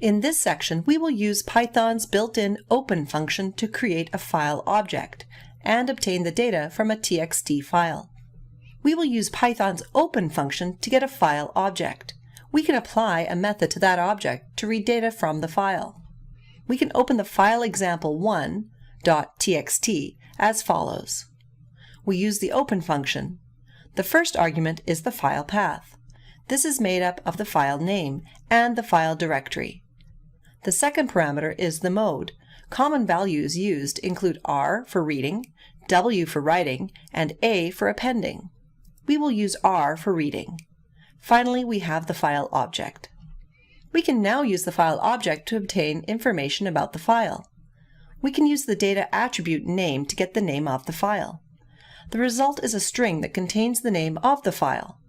In this section, we will use Python's built-in open function to create a file object and obtain the data from a txt file. We will use Python's open function to get a file object. We can apply a method to that object to read data from the file. We can open the file example1.txt as follows. We use the open function. The first argument is the file path. This is made up of the file name and the file directory. The second parameter is the mode. Common values used include R for reading, W for writing, and A for appending. We will use R for reading. Finally, we have the file object. We can now use the file object to obtain information about the file. We can use the data attribute name to get the name of the file. The result is a string that contains the name of the file.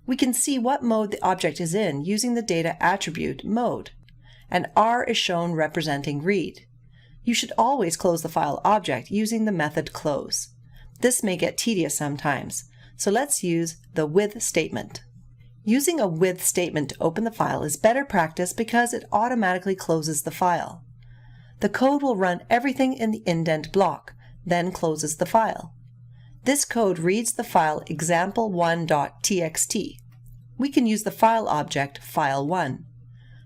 We can see what mode the object is in using the data attribute mode, and R is shown representing read. You should always close the file object using the method close. This may get tedious sometimes, so let's use the with statement. Using a with statement to open the file is better practice because it automatically closes the file. The code will run everything in the indent block, then closes the file. This code reads the file example1.txt. We can use the file object file1.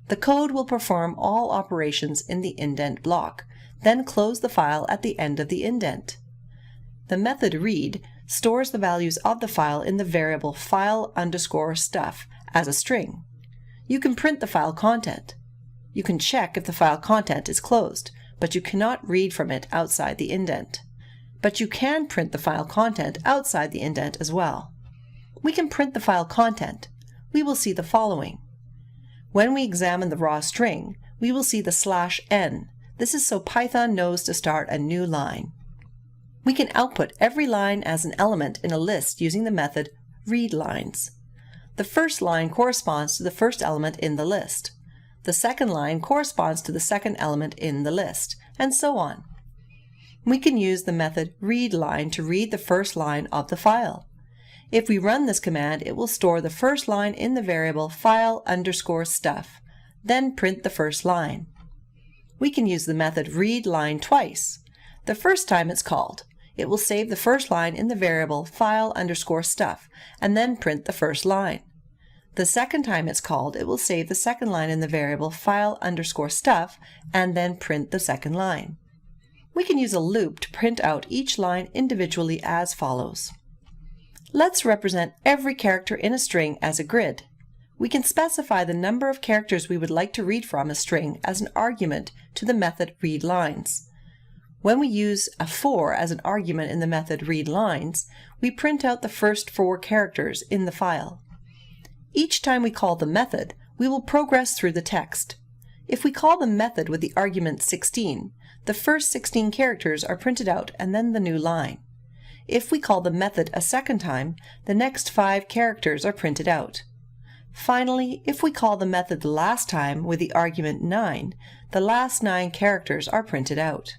The code will perform all operations in the indent block, then close the file at the end of the indent. The method read stores the values of the file in the variable file_stuff as a string. You can print the file content. You can check if the file content is closed, but you cannot read from it outside the indent. But you can print the file content outside the indent as well. We can print the file content. We will see the following. When we examine the raw string, we will see the /n. This is so Python knows to start a new line. We can output every line as an element in a list using the method readLines. The first line corresponds to the first element in the list. The second line corresponds to the second element in the list, and so on. We can use the method readLine to read the first line of the file. If we run this command, it will store the first line in the variable file_stuff, then print the first line. We can use the method readLine twice. The first time it's called, it will save the first line in the variable file_stuff and then print the first line. The second time it's called, it will save the second line in the variable file_stuff and then print the second line. We can use a loop to print out each line individually as follows. Let's represent every character in a string as a grid. We can specify the number of characters we would like to read from a string as an argument to the method readLines. When we use a 4 as an argument in the method readLines, we print out the first 4 characters in the file. Each time we call the method, we will progress through the text. If we call the method with the argument 16, the first 16 characters are printed out and then the new line. If we call the method a second time, the next 5 characters are printed out. Finally, if we call the method the last time with the argument 9, the last 9 characters are printed out.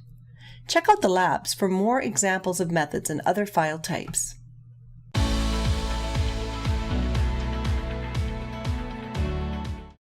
Check out the labs for more examples of methods and other file types.